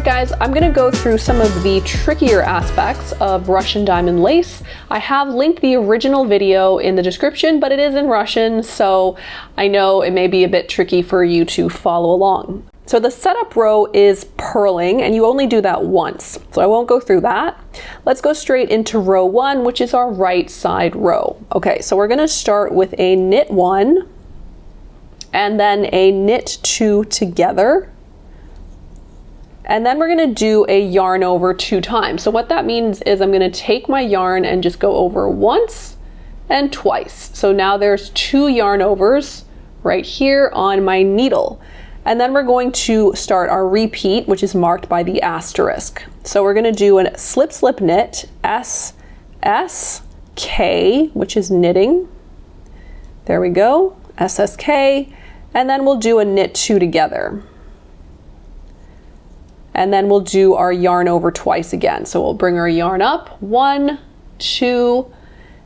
guys, I'm gonna go through some of the trickier aspects of Russian diamond lace. I have linked the original video in the description, but it is in Russian, so I know it may be a bit tricky for you to follow along. So the setup row is purling, and you only do that once, so I won't go through that. Let's go straight into row 1, which is our right side row. Okay, so we're gonna start with a knit 1, and then a knit 2 together. And then we're gonna do a yarn over 2 times. So what that means is I'm gonna take my yarn and just go over once and twice. So now there's 2 yarn overs right here on my needle. And then we're going to start our repeat, which is marked by the asterisk. So we're gonna do a slip slip knit, SSK, which is knitting. There we go, SSK. And then we'll do a knit 2 together. And then we'll do our yarn over twice again. So we'll bring our yarn up, 1, 2,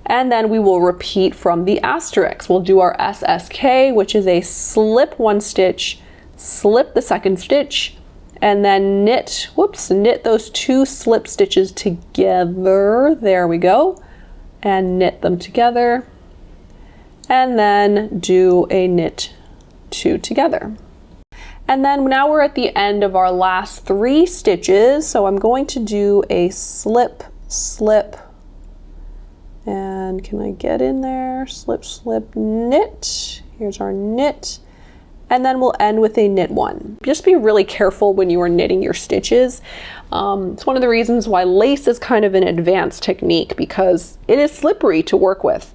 and then we will repeat from the asterisk. We'll do our SSK, which is a slip 1 stitch, slip the 2nd stitch, and then knit those 2 slip stitches together. There we go. And knit them together. And then do a knit 2 together. And then now we're at the end of our last 3 stitches. So I'm going to do a slip, slip, and can I get in there? Slip, slip, knit. Here's our knit. And then we'll end with a knit 1. Just be really careful when you are knitting your stitches. It's one of the reasons why lace is kind of an advanced technique, because it is slippery to work with.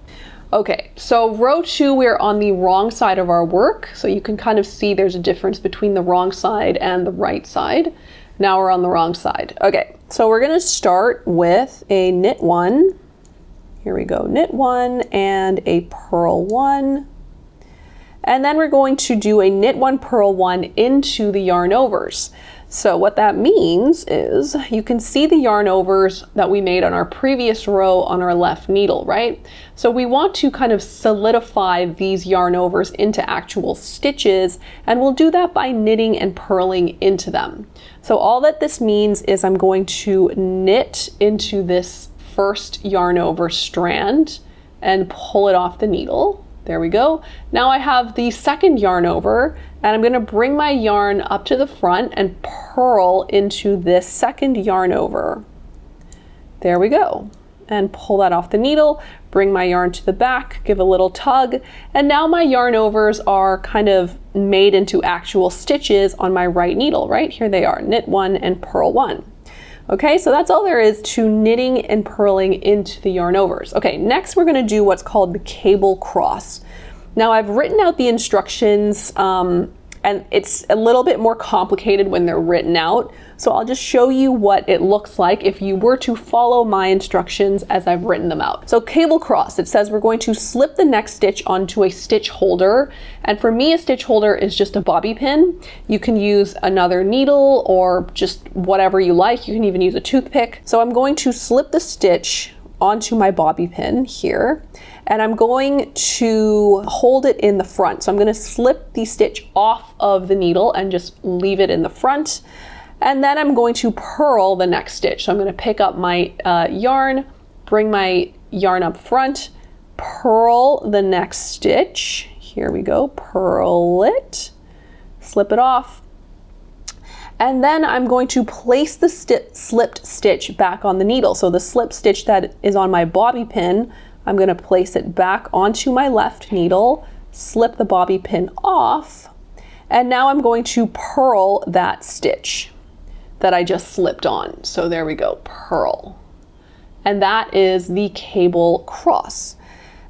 Okay, so row 2, we're on the wrong side of our work. So you can kind of see there's a difference between the wrong side and the right side. Now we're on the wrong side. Okay, so we're gonna start with a knit 1. Here we go, knit 1 and a purl 1. And then we're going to do a knit 1, purl 1 into the yarn overs. So what that means is you can see the yarn overs that we made on our previous row on our left needle, right? So we want to kind of solidify these yarn overs into actual stitches, and we'll do that by knitting and purling into them. So all that this means is I'm going to knit into this first yarn over strand and pull it off the needle. There we go. Now I have the second yarn over, and I'm gonna bring my yarn up to the front and purl into this second yarn over. There we go. And pull that off the needle, bring my yarn to the back, give a little tug, and now my yarn overs are kind of made into actual stitches on my right needle, right? Here they are, knit 1 and purl 1. Okay, so that's all there is to knitting and purling into the yarn overs. Okay, next we're gonna do what's called the cable cross. Now I've written out the instructions, and it's a little bit more complicated when they're written out. So I'll just show you what it looks like if you were to follow my instructions as I've written them out. So cable cross, it says we're going to slip the next stitch onto a stitch holder. And for me, a stitch holder is just a bobby pin. You can use another needle or just whatever you like. You can even use a toothpick. So I'm going to slip the stitch onto my bobby pin here, and I'm going to hold it in the front. So I'm going to slip the stitch off of the needle and just leave it in the front. And then I'm going to purl the next stitch. So I'm going to pick up my yarn, bring my yarn up front, purl the next stitch. Here we go, purl it, slip it off. And then I'm going to place the slipped stitch back on the needle. So the slipped stitch that is on my bobby pin, I'm going to place it back onto my left needle, slip the bobby pin off, and now I'm going to purl that stitch that I just slipped on. So there we go, purl. And that is the cable cross.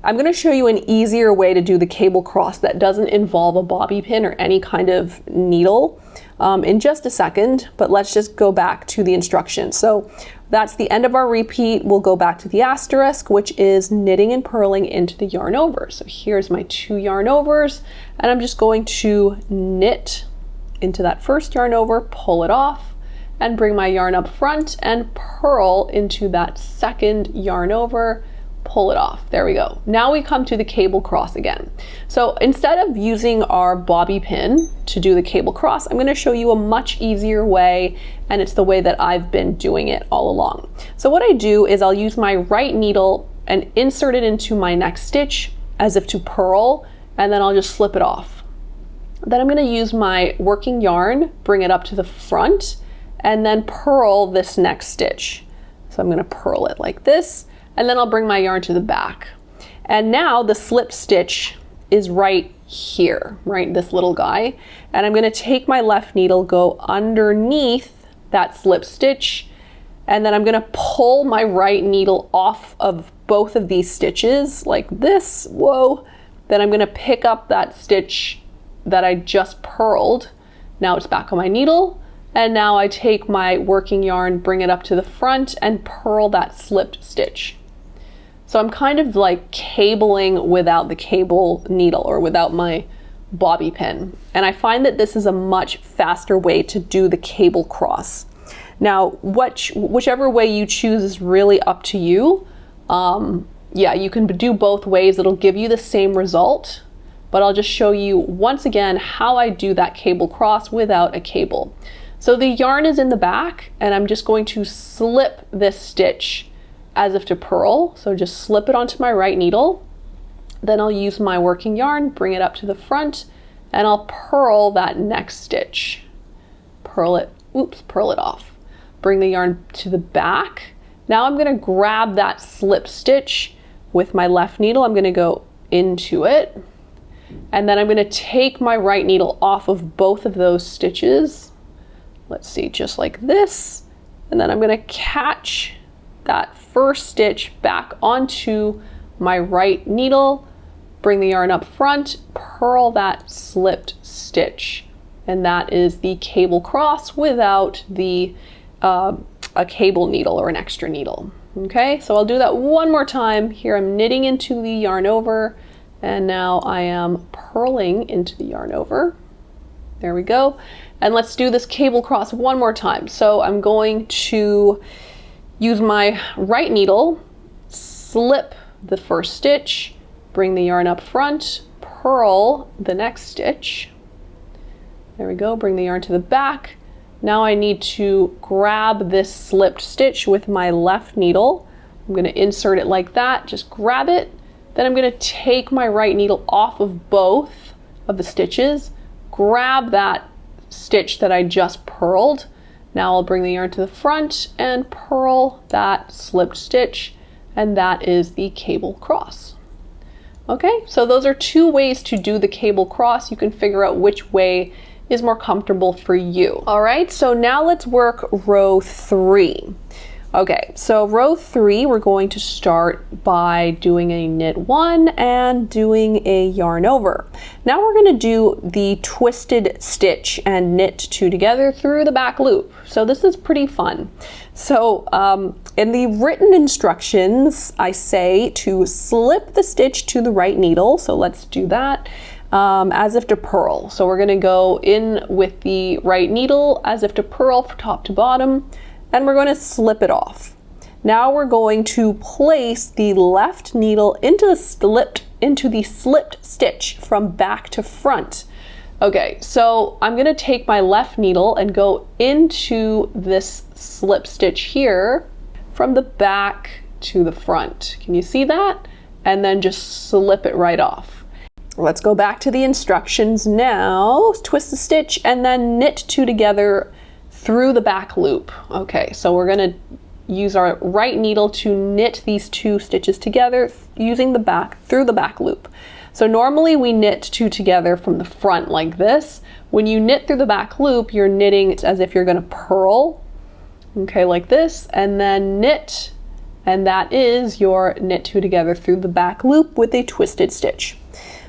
I'm going to show you an easier way to do the cable cross that doesn't involve a bobby pin or any kind of needle in just a second, but let's just go back to the instructions. So that's the end of our repeat. We'll go back to the asterisk, which is knitting and purling into the yarn over. So here's my 2 yarn overs, and I'm just going to knit into that first yarn over, pull it off, and bring my yarn up front and purl into that second yarn over, pull it off. There we go. Now we come to the cable cross again. So instead of using our bobby pin to do the cable cross, I'm going to show you a much easier way, and it's the way that I've been doing it all along. So what I do is I'll use my right needle and insert it into my next stitch as if to purl, and then I'll just slip it off. Then I'm going to use my working yarn, bring it up to the front, and then purl this next stitch. So I'm going to purl it like this, and then I'll bring my yarn to the back. And now the slip stitch is right here, right, this little guy. And I'm going to take my left needle, go underneath that slip stitch, and then I'm going to pull my right needle off of both of these stitches like this. Whoa. Then I'm going to pick up that stitch that I just purled. Now it's back on my needle. And now I take my working yarn, bring it up to the front, and purl that slipped stitch. So I'm kind of like cabling without the cable needle or without my bobby pin. And I find that this is a much faster way to do the cable cross. Now, whichever way you choose is really up to you. Yeah, you can do both ways. It'll give you the same result, but I'll just show you once again how I do that cable cross without a cable. So the yarn is in the back, and I'm just going to slip this stitch as if to purl. So just slip it onto my right needle. Then I'll use my working yarn, bring it up to the front, and I'll purl that next stitch. Purl it, purl it off. Bring the yarn to the back. Now I'm going to grab that slip stitch with my left needle. I'm going to go into it, and then I'm going to take my right needle off of both of those stitches. Let's see, just like this. And then I'm going to catch that first stitch back onto my right needle, bring the yarn up front, purl that slipped stitch. And that is the cable cross without the a cable needle or an extra needle. Okay, so I'll do that one more time. Here I'm knitting into the yarn over, and now I am purling into the yarn over. There we go. And let's do this cable cross one more time. So I'm going to use my right needle, slip the first stitch, bring the yarn up front, purl the next stitch. There we go, bring the yarn to the back. Now I need to grab this slipped stitch with my left needle. I'm going to insert it like that, just grab it. Then I'm going to take my right needle off of both of the stitches, grab that stitch that I just purled. Now I'll bring the yarn to the front and purl that slipped stitch, and that is the cable cross. Okay, so those are two ways to do the cable cross. You can figure out which way is more comfortable for you. All right, so now let's work row 3. Okay, so row 3, we're going to start by doing a knit 1 and doing a yarn over. Now we're going to do the twisted stitch and knit 2 together through the back loop. So this is pretty fun. So in the written instructions, I say to slip the stitch to the right needle. So let's do that. As if to purl. So we're going to go in with the right needle as if to purl from top to bottom, and we're going to slip it off. Now we're going to place the left needle into the slipped stitch from back to front. Okay, so I'm going to take my left needle and go into this slip stitch here from the back to the front. Can you see that? And then just slip it right off. Let's go back to the instructions now. Twist the stitch and then knit 2 together through the back loop. Okay, so we're going to use our right needle to knit these 2 stitches together using the back through the back loop. So normally we knit 2 together from the front like this. When you knit through the back loop, you're knitting as if you're going to purl, okay, like this, and then knit, and that is your knit 2 together through the back loop with a twisted stitch.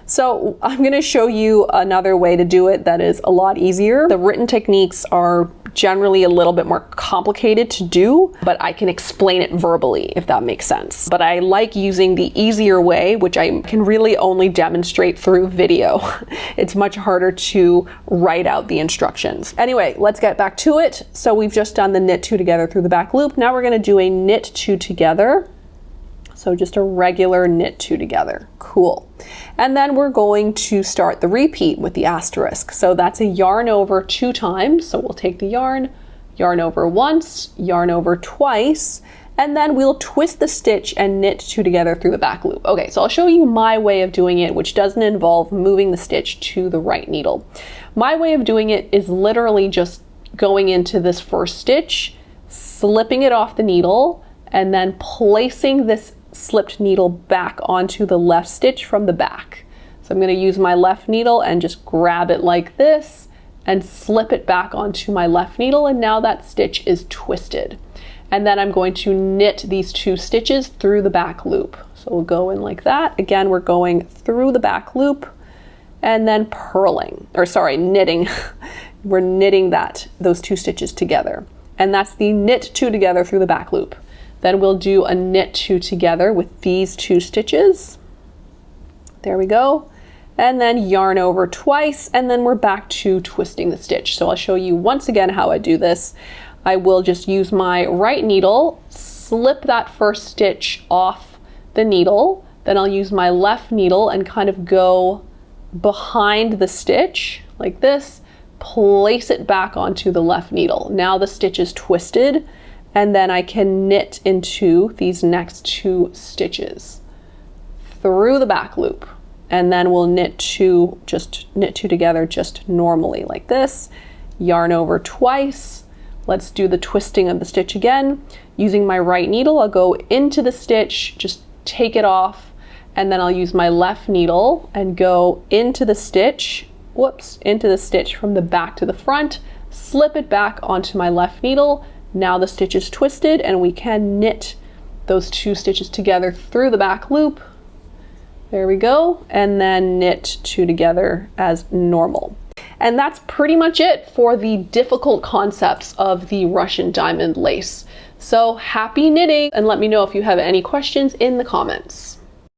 So I'm going to show you another way to do it that is a lot easier. The written techniques are generally a little bit more complicated to do, but I can explain it verbally if that makes sense. But I like using the easier way, which I can really only demonstrate through video. It's much harder to write out the instructions. Anyway, let's get back to it. So we've just done the knit 2 together through the back loop. Now we're going to do a knit 2 together So just a regular knit 2 together. Cool. And then we're going to start the repeat with the asterisk. So that's a yarn over 2 times. So we'll take the yarn over once, yarn over twice, and then we'll twist the stitch and knit 2 together through the back loop. Okay, so I'll show you my way of doing it, which doesn't involve moving the stitch to the right needle. My way of doing it is literally just going into this first stitch, slipping it off the needle, and then placing this slipped needle back onto the left stitch from the back. So I'm going to use my left needle and just grab it like this and slip it back onto my left needle, and now that stitch is twisted. And then I'm going to knit these 2 stitches through the back loop. So we'll go in like that. Again, we're going through the back loop and then knitting. We're knitting those 2 stitches together. And that's the knit 2 together through the back loop. Then we'll do a knit 2 together with these 2 stitches. There we go. And then yarn over twice, and then we're back to twisting the stitch. So I'll show you once again how I do this. I will just use my right needle, slip that first stitch off the needle, then I'll use my left needle and kind of go behind the stitch like this, place it back onto the left needle. Now the stitch is twisted, and then I can knit into these next 2 stitches through the back loop. And then we'll knit 2 together just normally like this, yarn over twice. Let's do the twisting of the stitch again. Using my right needle, I'll go into the stitch, just take it off, and then I'll use my left needle and go into the stitch, into the stitch from the back to the front, slip it back onto my left needle. Now the stitch is twisted and we can knit those 2 stitches together through the back loop. There we go. And then knit 2 together as normal. And that's pretty much it for the difficult concepts of the Russian diamond lace. So happy knitting, and let me know if you have any questions in the comments.